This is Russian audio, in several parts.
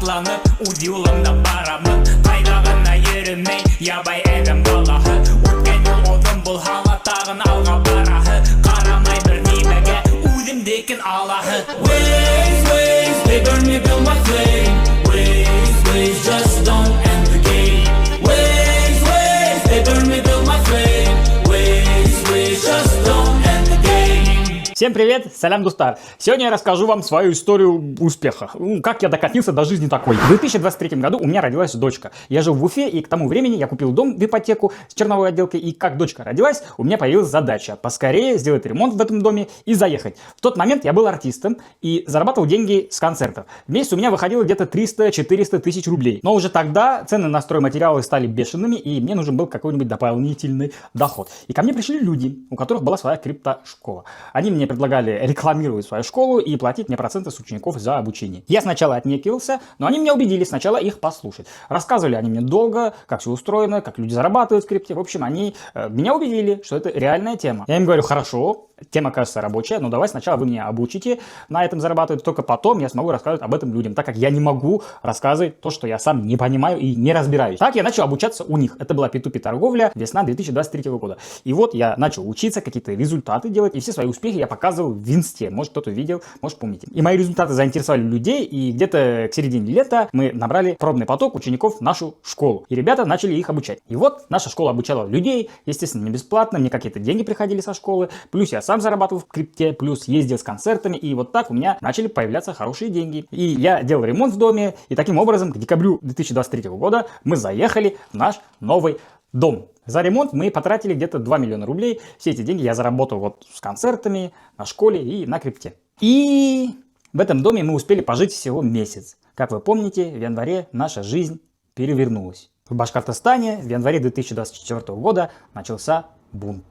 шатланып, үз юлымда барамын. Қайдағына ерімей, ябай әлім балағы. Өткен жол оҙын бұл халаттағын алға барағы. Қарамай бір немеге, өзімдекін алағы. Ways, they burn me, build my flame. Ways, just don't end the game. Ways, they burn me, build my flame. Ways, just don't end the game. Всем привет, салям Дустар. Сегодня я расскажу вам свою историю успеха. Как я докатился до жизни такой. В 2023 году у меня родилась дочка. Я жил в Уфе, и к тому времени я купил дом в ипотеку с черновой отделкой. И как дочка родилась, у меня появилась задача поскорее сделать ремонт в этом доме и заехать. В тот момент я был артистом и зарабатывал деньги с концертов. В месяц у меня выходило где-то 300-400 тысяч рублей. Но уже тогда цены на стройматериалы стали бешеными, и мне нужен был какой-нибудь дополнительный доход. И ко мне пришли люди, у которых была своя криптошкола. Они мне предлагали рекламировать свою школу и платить мне проценты с учеников за обучение. Я сначала отнекивался, но они меня убедили сначала их послушать. Рассказывали они мне долго, как все устроено, как люди зарабатывают в крипте. В общем, они меня убедили, что это реальная тема. Я им говорю: хорошо, тема кажется рабочая, но давай сначала вы меня обучите на этом зарабатывать, только потом я смогу рассказывать об этом людям, так как я не могу рассказывать то, что я сам не понимаю и не разбираюсь. Так я начал обучаться у них. Это была P2P торговля, весна 2023 года. И вот я начал учиться, какие-то результаты делать, и все свои успехи я показывал в инсте. Может, кто-то видел, может, помните. И мои результаты заинтересовали людей, и где-то к середине лета мы набрали пробный поток учеников в нашу школу. И ребята начали их обучать. И вот наша школа обучала людей, естественно, не бесплатно, мне какие-то деньги приходили со школы, плюс я сам зарабатывал в крипте, плюс ездил с концертами, и вот так у меня начали появляться хорошие деньги. И я делал ремонт в доме, и таким образом к декабрю 2023 года мы заехали в наш новый дом. За ремонт мы потратили где-то 2 миллиона рублей. Все эти деньги я заработал вот с концертами, на школе и на крипте. И в этом доме мы успели пожить всего месяц. Как вы помните, в январе наша жизнь перевернулась. В Башкортостане в январе 2024 года начался бунт.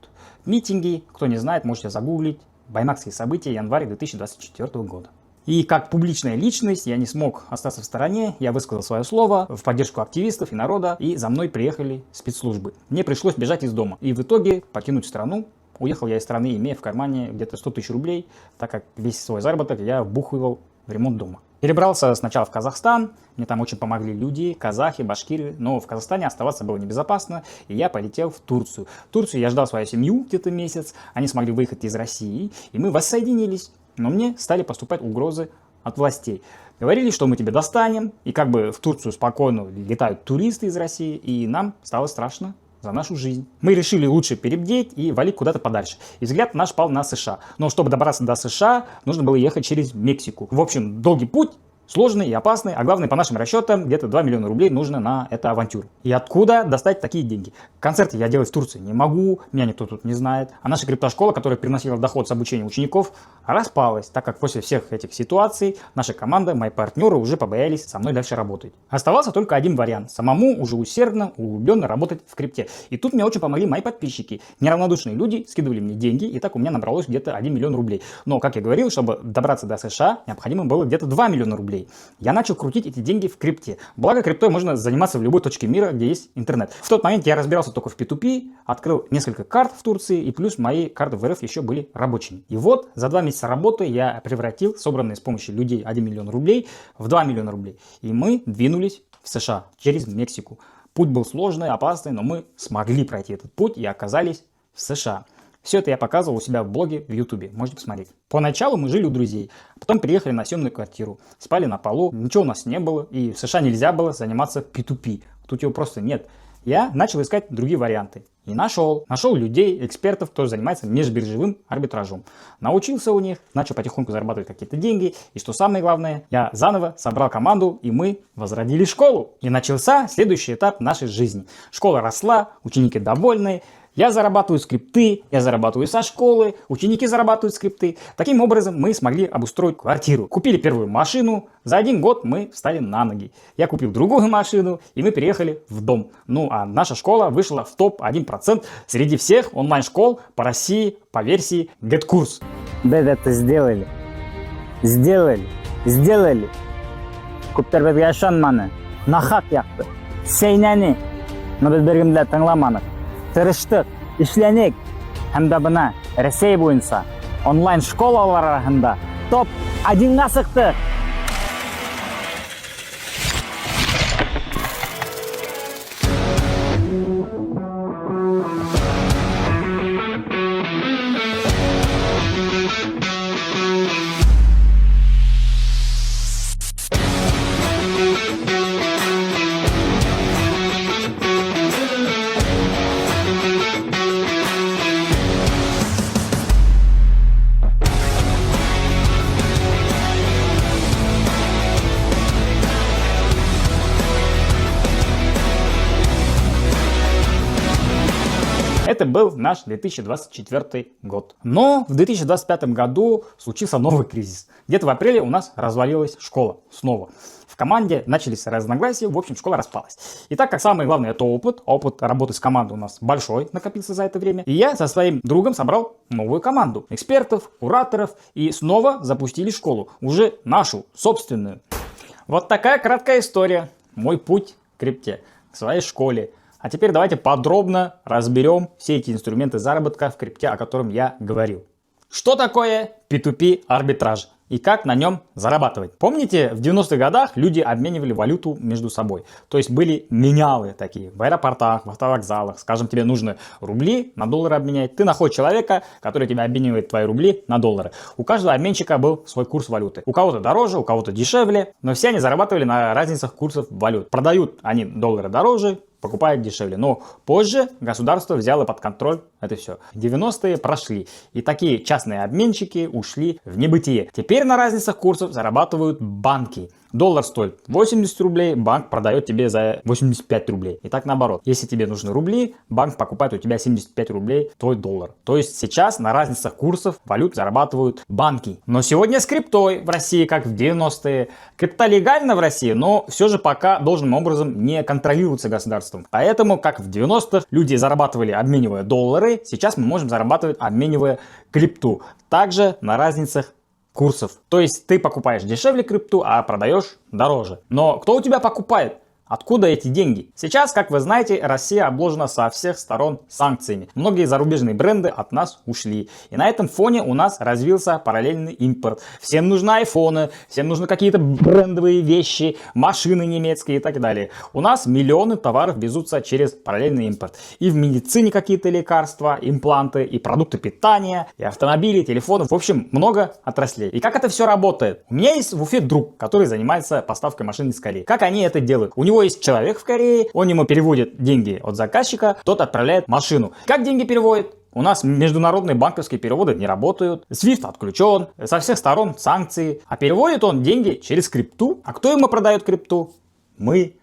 Митинги, кто не знает, можете загуглить. Баймакские события, январь 2024 года. И как публичная личность я не смог остаться в стороне, я высказал свое слово в поддержку активистов и народа, и за мной приехали спецслужбы. Мне пришлось бежать из дома и в итоге покинуть страну. Уехал я из страны, имея в кармане где-то 100 тысяч рублей, так как весь свой заработок я вбухивал в ремонт дома. Перебрался сначала в Казахстан, мне там очень помогли люди, казахи, башкиры, но в Казахстане оставаться было небезопасно, и я полетел в Турцию. В Турцию я ждал свою семью где-то месяц, они смогли выехать из России, и мы воссоединились. Но мне стали поступать угрозы от властей. Говорили, что мы тебя достанем, и как бы в Турцию спокойно летают туристы из России, и нам стало страшно за нашу жизнь. Мы решили лучше перебдеть и валить куда-то подальше. И взгляд наш пал на США. Но чтобы добраться до США, нужно было ехать через Мексику. В общем, долгий путь, сложный и опасный, а главное, по нашим расчетам, где-то 2 миллиона рублей нужно на эту авантюру. И откуда достать такие деньги? Концерты я делать в Турции не могу, меня никто тут не знает. А наша криптошкола, которая приносила доход с обучения учеников, распалась, так как после всех этих ситуаций наша команда, мои партнеры уже побоялись со мной дальше работать. Оставался только один вариант: самому уже усердно, углубленно работать в крипте. И тут мне очень помогли мои подписчики. Неравнодушные люди скидывали мне деньги, и так у меня набралось где-то 1 миллион рублей. Но, как я говорил, чтобы добраться до США, необходимо было где-то 2 миллиона рублей. Я начал крутить эти деньги в крипте. Благо, криптой можно заниматься в любой точке мира, где есть интернет. В тот момент я разбирался только в P2P, открыл несколько карт в Турции, и плюс мои карты в РФ еще были рабочими. И вот за 2 месяца работы я превратил собранные с помощью людей 1 миллион рублей в 2 миллиона рублей. И мы двинулись в США через Мексику. Путь был сложный, опасный, но мы смогли пройти этот путь и оказались в США. Все это я показывал у себя в блоге в Ютубе, можете посмотреть. Поначалу мы жили у друзей, потом переехали на съемную квартиру, спали на полу, ничего у нас не было, и в США нельзя было заниматься P2P, тут его просто нет. Я начал искать другие варианты и нашел людей, экспертов, кто занимается межбиржевым арбитражом. Научился у них, начал потихоньку зарабатывать какие-то деньги, и что самое главное, я заново собрал команду, и мы возродили школу. И начался следующий этап нашей жизни. Школа росла, ученики довольны. Я зарабатываю скрипты, я зарабатываю со школы, ученики зарабатывают скрипты. Таким образом мы смогли обустроить квартиру. Купили первую машину, за 1 год мы встали на ноги. Я купил другую машину, и мы переехали в дом. Ну а наша школа вышла в топ 1% среди всех онлайн-школ по России по версии GetCourse. Да, это сделали. Сделали. Көптер безге ышанманы. Нахак яқты. Сейнәне. Но без бергенде тыңламанык. Тырыштык, эшләнек. Һәм дә бына Россия буенча онлайн школалар арасында топ 1-га сыктык. Это был наш 2024 год. Но в 2025 году случился новый кризис. Где-то в апреле у нас развалилась школа снова. В команде начались разногласия, в общем, школа распалась. И так как самое главное это опыт работы с командой у нас большой накопился за это время, и я со своим другом собрал новую команду экспертов, кураторов и снова запустили школу, уже нашу, собственную. Вот такая краткая история, мой путь к крипте, к своей школе. А теперь давайте подробно разберем все эти инструменты заработка в крипте, о котором я говорил. Что такое P2P арбитраж и как на нем зарабатывать? Помните, в 90-х годах люди обменивали валюту между собой. То есть были менялы такие в аэропортах, в автовокзалах. Скажем, тебе нужно рубли на доллары обменять. Ты находишь человека, который тебе обменивает твои рубли на доллары. У каждого обменщика был свой курс валюты. У кого-то дороже, у кого-то дешевле. Но все они зарабатывали на разницах курсов валют. Продают они доллары дороже, покупают дешевле. Но позже государство взяло под контроль это все. 90-е прошли. И такие частные обменщики ушли в небытие. Теперь на разницах курсов зарабатывают банки. Доллар стоит 80 рублей, банк продает тебе за 85 рублей. И так наоборот. Если тебе нужны рубли, банк покупает у тебя 75 рублей твой доллар. То есть сейчас на разницах курсов валют зарабатывают банки. Но сегодня с криптой в России, как в 90-е. Крипта легальна в России, но все же пока должным образом не контролируется государством. Поэтому, как в 90-х люди зарабатывали, обменивая доллары, сейчас мы можем зарабатывать, обменивая крипту. Также на разницах курсов. То есть ты покупаешь дешевле крипту, а продаешь дороже. Но кто у тебя покупает? Откуда эти деньги? Сейчас, как вы знаете, Россия обложена со всех сторон санкциями. Многие зарубежные бренды от нас ушли. И на этом фоне у нас развился параллельный импорт. Всем нужны айфоны, всем нужны какие-то брендовые вещи, машины немецкие и так далее. У нас миллионы товаров везутся через параллельный импорт. И в медицине какие-то лекарства, импланты, и продукты питания, и автомобили, телефоны. В общем, много отраслей. И как это все работает? У меня есть в Уфе друг, который занимается поставкой машин из Кореи. Как они это делают? У него есть человек в Корее, он ему переводит деньги от заказчика, тот отправляет машину. Как деньги переводит? У нас международные банковские переводы не работают, SWIFT отключен, со всех сторон санкции. А переводит он деньги через крипту. А кто ему продает крипту? Мы.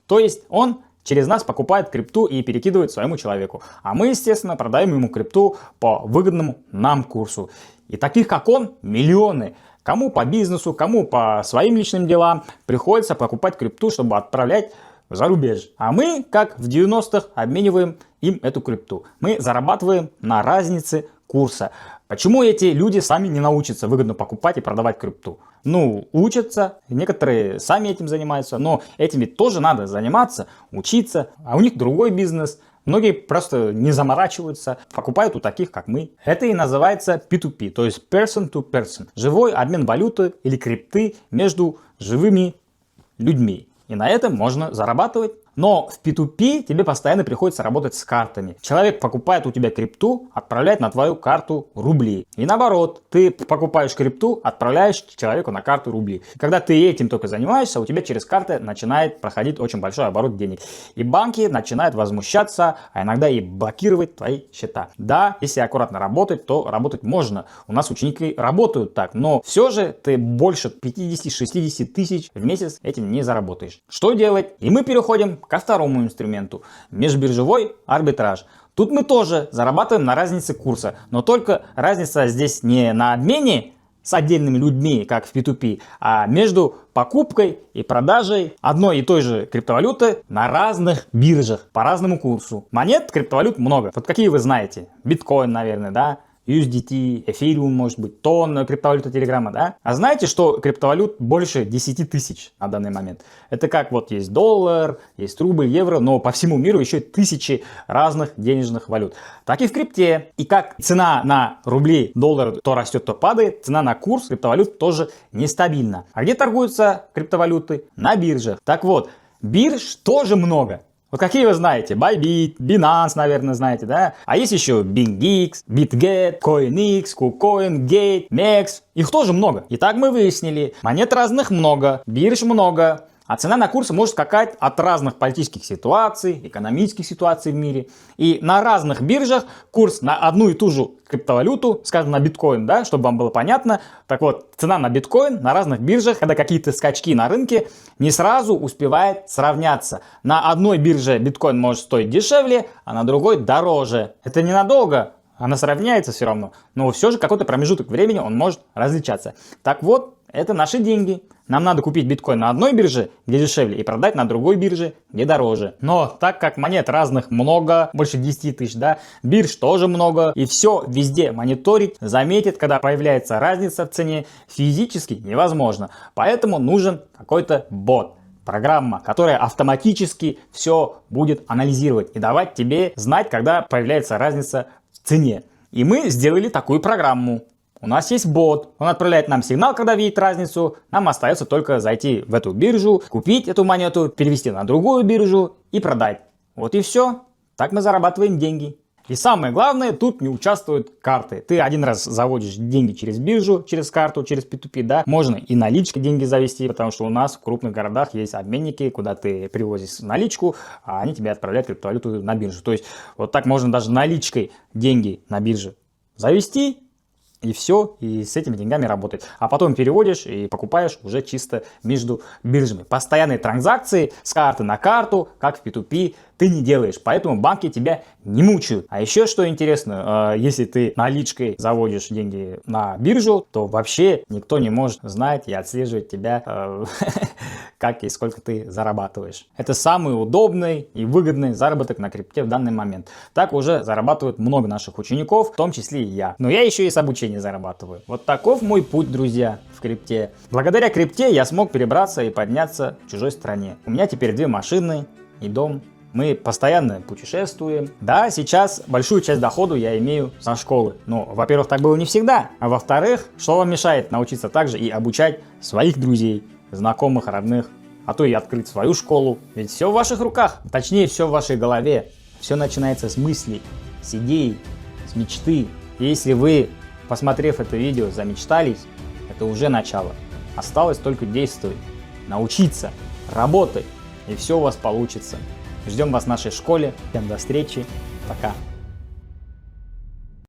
То есть он через нас покупает крипту и перекидывает своему человеку. А мы, естественно, продаем ему крипту по выгодному нам курсу. И таких, как он, миллионы. Кому по бизнесу, кому по своим личным делам приходится покупать крипту, чтобы отправлять в зарубежье. А мы, как в 90-х, обмениваем им эту крипту. Мы зарабатываем на разнице курса. Почему эти люди сами не научатся выгодно покупать и продавать крипту? Ну, учатся, некоторые сами этим занимаются, но этим ведь тоже надо заниматься, учиться, а у них другой бизнес. Многие просто не заморачиваются, покупают у таких, как мы. Это и называется P2P, то есть person to person. Живой обмен валюты или крипты между живыми людьми. И на этом можно зарабатывать. Но в P2P тебе постоянно приходится работать с картами. Человек покупает у тебя крипту, отправляет на твою карту рубли. И наоборот, ты покупаешь крипту, отправляешь человеку на карту рубли. И когда ты этим только занимаешься, у тебя через карты начинает проходить очень большой оборот денег. И банки начинают возмущаться, а иногда и блокировать твои счета. Да, если аккуратно работать, то работать можно. У нас ученики работают так, но все же ты больше 50-60 тысяч в месяц этим не заработаешь. Что делать? И мы переходим ко второму инструменту – межбиржевой арбитраж. Тут мы тоже зарабатываем на разнице курса, но только разница здесь не на обмене с отдельными людьми, как в P2P, а между покупкой и продажей одной и той же криптовалюты на разных биржах по разному курсу. Монет, криптовалют много. Вот какие вы знаете? Биткоин, наверное, да? USDT, Ethereum, может быть, тон, криптовалюта Телеграма, да? А знаете, что криптовалют больше 10 тысяч на данный момент? Это как вот есть доллар, есть рубль, евро, но по всему миру еще тысячи разных денежных валют. Так и в крипте. И как цена на рубли, доллар то растет, то падает, цена на курс криптовалют тоже нестабильна. А где торгуются криптовалюты? На биржах. Так вот, бирж тоже много. Вот какие вы знаете? Bybit, Binance, наверное, знаете, да? А есть еще BingX, BitGet, CoinX, KuCoin, Gate, MEX. Их тоже много. Итак, мы выяснили, монет разных много, бирж много. А цена на курсы может скакать от разных политических ситуаций, экономических ситуаций в мире. И на разных биржах курс на одну и ту же криптовалюту, скажем, на биткоин, да, чтобы вам было понятно. Так вот, цена на биткоин на разных биржах, когда какие-то скачки на рынке, не сразу успевает сравняться. На одной бирже биткоин может стоить дешевле, а на другой дороже. Это ненадолго. Она сравняется все равно, но все же какой-то промежуток времени он может различаться. Так вот, это наши деньги. Нам надо купить биткоин на одной бирже, где дешевле, и продать на другой бирже, где дороже. Но так как монет разных много, больше 10 тысяч, да, бирж тоже много, и все везде мониторить, заметить, когда появляется разница в цене, физически невозможно. Поэтому нужен какой-то бот. Программа, которая автоматически все будет анализировать и давать тебе знать, когда появляется разница в цене. И мы сделали такую программу. У нас есть бот, он отправляет нам сигнал, когда видит разницу. Нам остается только зайти в эту биржу, купить эту монету, перевести на другую биржу и продать. Вот и все. Так мы зарабатываем деньги. И самое главное, тут не участвуют карты. Ты один раз заводишь деньги через биржу, через карту, через P2P, да. Можно и наличкой деньги завести, потому что у нас в крупных городах есть обменники, куда ты привозишь наличку, а они тебе отправляют криптовалюту на биржу. То есть вот так можно даже наличкой деньги на бирже завести. И все, и с этими деньгами работать. А потом переводишь и покупаешь уже чисто между биржами. Постоянные транзакции с карты на карту, как в P2P, ты не делаешь. Поэтому банки тебя не мучают. А еще что интересно, если ты наличкой заводишь деньги на биржу, то вообще никто не может знать и отслеживать тебя, как и сколько ты зарабатываешь. Это самый удобный и выгодный заработок на крипте в данный момент. Так уже зарабатывают много наших учеников, в том числе и я. Но я еще и с обучения зарабатываю. Вот таков мой путь, друзья, в крипте. Благодаря крипте я смог перебраться и подняться в чужой стране. У меня теперь 2 машины и дом. Мы постоянно путешествуем. Да, сейчас большую часть дохода я имею со школы. Но, во-первых, так было не всегда. А во-вторых, что вам мешает научиться также и обучать своих друзей, знакомых, родных, а то и открыть свою школу. Ведь все в ваших руках. Точнее, все в вашей голове. Все начинается с мыслей, с идей, с мечты. И если вы, посмотрев это видео, замечтались, это уже начало. Осталось только действовать, научиться, работать, и все у вас получится. Ждем вас в нашей школе. Всем до встречи. Пока.